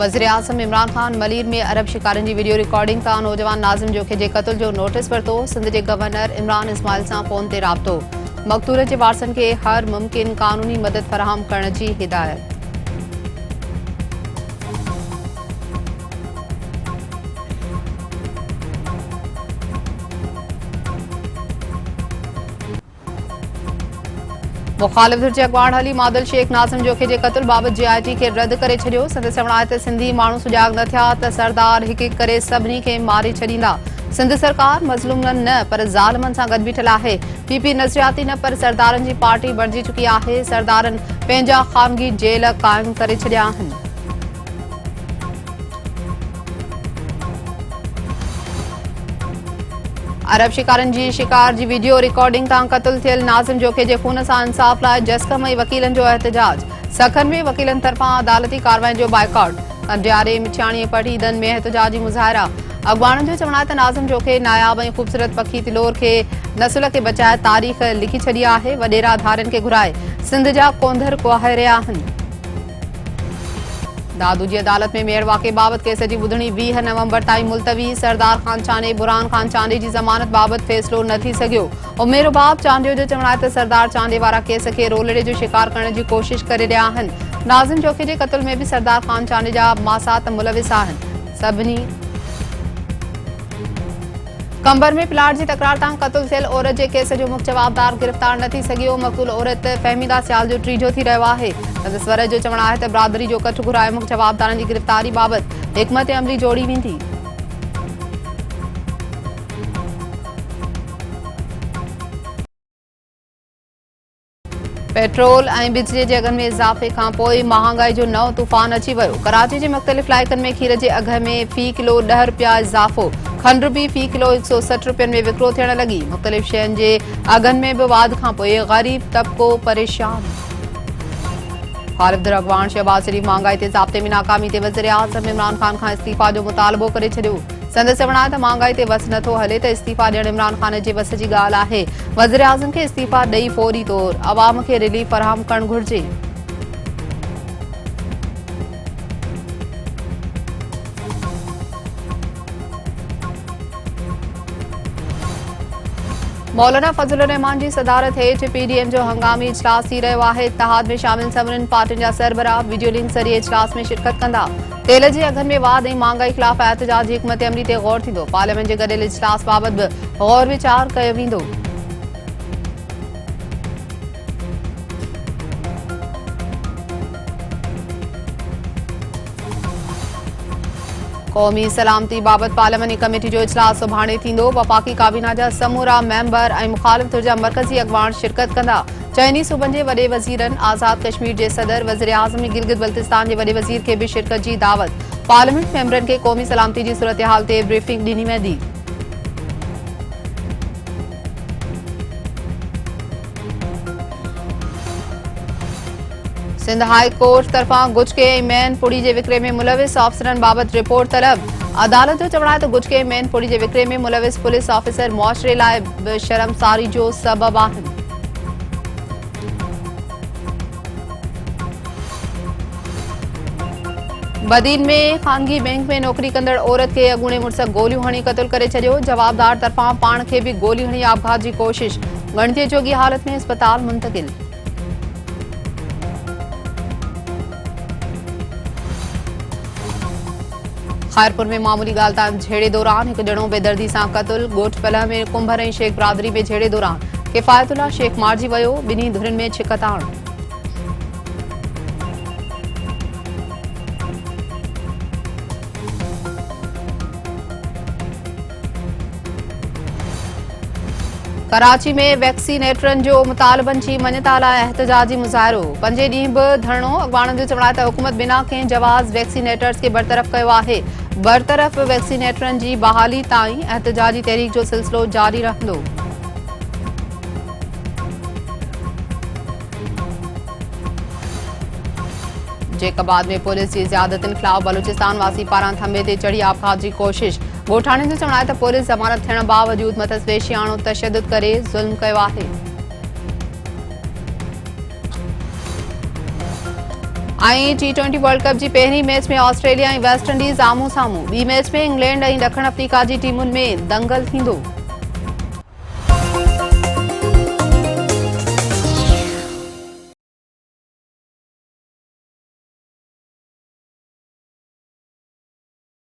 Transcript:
वज़ीर-ए-आज़म इमरान खान मलीर में अरब शिकारनि जी video recording तां नौजवान नाज़िम जोखे जे क़त्ल जो नोटिस वरितो। सिंध जे गवर्नर इमरान इस्माइल सां फ़ोन ते राबितो। मक़तूल जे वारसनि खे हर मुमकिन क़ानूनी मदद फ़राहम करण जी हिदायत। मुखालिफ़ धुर जे अॻवान हली मादल शेख नाज़िम जोखे जे क़त्ल बाबति JIT खे रद्द करे छॾियो। संदसि चवण त सिंधी माण्हू सुजाॻ न थिया त सरदार हिक हिक करे सभिनी खे मारे छॾींदा। सिंध सरकार मज़लूमनि न पर ज़ालिमनि सां गॾु बीठल आहे। PP नज़रियाती न पर सरदारनि जी पार्टी बणिजी चुकी आहे। सरदारनि पंहिंजा ख़ानगी जेल क़ाइमु करे छॾिया आहिनि। अरब शिकारनि जी शिकार जी वीडियो रिकॉर्डिंग तां क़त्ल थियल नाज़िम जोखे जे खून सां इंसाफ़ लाइ जस्कम ऐं वकीलनि जो एहतजाज। सखन में वकीलनि तरफ़ां अदालती कार्रवाई जो बाइकॉट। कंडियारे मिठियाणी पढ़ी ईदनि में एहतजाजी मुज़ाहिरा। अॻवाननि जो चवण आहे त नाज़िम जोखे नायाब ऐं ख़ूबसूरत पखी तिलोर खे नसुल खे बचाए तारीख़ लिखी छॾी आहे। वॾेरा धारनि खे घुराए सिंध जा कोंधर कुहारिया आहिनि। दादू जी अदालत में मेड़ वाक़े बाबति केस जी ॿुधणी 20 नवंबर ताईं मुलतवी। सरदार ख़ान चांडे बुरहान ख़ान चांडे जी ज़मानत बाबति फ़ैसिलो न थी सघियो। उमेर बाब चांडियो जो चवण आहे त सरदार चांडे वारा केस खे रोलड़े जो शिकार करण जी कोशिश करे रहिया आहिनि। नाज़िम जोखे जे क़त्ल में बि सरदार ख़ान चांडे जा मासात मुलविस आहिनि। सभिनी कंबर में प्लाट जी तकरार तां क़त्ल थियल औरत जे केस जो मुख्य जवाबदार गिरफ़्तार न थी सघियो। मक़तूल औरत फ़हमीदा सियाल जो टीजो थी रहियो आहे। स्वर जो चवण आहे त बिरादरी जो कठ घुराए मुख्य जवाबदारनि जी गिरफ़्तारी बाबति हिकमत अमली जोड़ी वेंदी। पेट्रोल ऐं बिजलीअ जे अघनि में इज़ाफ़े खां पोइ महांगाई जो नओं तूफ़ान अची वियो। कराची जे मुख़्तलिफ़ इलाइक़नि में खीर जे अघ में फ़ी किलो 10 रुपया इज़ाफ़ो। खंड बि फ़ी किलो 160 रुपयनि में विकिरो थियण लॻी। मुख़्तलिफ़ शयुनि जे अघनि में बि वाध खां पोइ ग़रीब तबिको परेशान। मुखालिफ़ धुर अॻवान शहबाज़ शरीफ़ महांगाई ते ज़ाब्ते में नाकामी ते वज़ीर-ए-आज़म इमरान खान खां इस्तीफ़ा जो मुतालबो करे छॾियो। संदसि चवण आहे त महांगाई ते वस नथो हले त इस्तीफ़ा ॾियणु इमरान खान जे वस जी ॻाल्हि आहे। वज़ीर-ए-आज़म खे इस्तीफ़ा ॾेई फ़ौरी तौर अवाम खे रिलीफ फ़राहम करणु घुरिजे। मौलाना फज़लुर रहमान जी सदारत हेठि PDM जो हंगामी इजलास थी रहियो आहे। इत्तेहाद में शामिल सभिनीनि पार्टियुनि जा सरबराह वीडियो लिंक ज़रिए इजलास में शिरकत कंदा। तेल जे अघनि में वाध ऐं महांगाई ख़िलाफ़ एहतजाज जी हिकमत अमली ते गौर थींदो। पार्लियामेंट जे गॾियल इजलास बाबति बि गौर वीचार कयो वेंदो। क़ौमी सलामती बाबति पार्लियामेंटी कमेटी जो इजलास सुभाणे थींदो। वफ़ाक़ी काबीना जा समूरा मेंबर ऐं मुखालिफ़ धुर जा मरकज़ी अॻवान शिरकत कंदा। चइनी सूबनि जे वॾे वज़ीरनि आज़ाद कश्मीर जे सदर वज़ीर-ए-आज़म गिलगित बल्तिस्तान जे वॾे वज़ीर खे बि शिरकत जी दावत। पार्लियामेंट मेंबरनि खे क़ौमी सलामती जी सूरतहाल ते ब्रीफिंग ॾिनी वेंदी। सिंध हाई कोर्ट तरफ़ां गुजके ऐं मैन पुड़ी जे विकिरे में मुलविस ऑफिसरनि बाबति रिपोर्ट तलब। अदालत जो चवण आहे त गुजके ऐं मैन पुड़ी जे विकिरे में मुलविस पुलिस ऑफिसर मुआशरे लाइ बि शर्मसारी जो सबबु आहिनि। बदीन में ख़ानगी बैंक में नौकरी कंदड़ औरत खे अॻूणे मुड़ुस गोलियूं हणी क़त्ल करे छॾियो। जवाबदार तरफ़ां पाण खे बि गोली हणी आपघात जी कोशिश। ॻणितीअ जोगी हालत में अस्पताल मुंतक़िल। ख़ैरपुर में मामूली ॻाल्हि तां झेड़े दौरान हिकु ॼणो बेदर्दी सां क़त्ल। ॻोठ पलह में कुंभर ऐं शेख बिरादरी में झेड़े दौरान किफ़ायतुल्ला शेख मारिजी वियो। ॿिन्ही धुरियुनि में छिकताण। कराची में वैक्सीनेटरनि जो मुतालबनि जी मञता लाइ एहतजाजी मुज़ाहिरो। 5 ॾींहं बि धरणो। अॻवाननि जो चवण आहे त हुकूमत बिना कंहिं जवाज़ वैक्सीनेटर्स खे बरतरफ़ कयो आहे। बरतरफ़ वैक्सीनेटरनि जी बहाली ताईं एहतजाजी तहरीक जो सिलसिलो जारी रहंदो। जेकबाद में पुलिस जी ज़ियादतियुनि ख़िलाफ़ बलूचिस्तान वासी पारां थंबे ते चढ़ी आपघात जी कोशिश। ॻोठाणे जो चवण आहे त पुलिस ज़मानत थियण बावजूद मथस वेशियाणो तशद्दुद करे ज़ुल्म कयो आहे। ऐं T20 वर्ल्ड कप जी पहिरीं मैच में ऑस्ट्रेलिया ऐं वेस्ट इंडीज़ आम्हूं साम्हूं। ॿी मैच में इंग्लैंड ऐं ॾखण अफ्रीका जी टीमुनि में दंगल थींदो।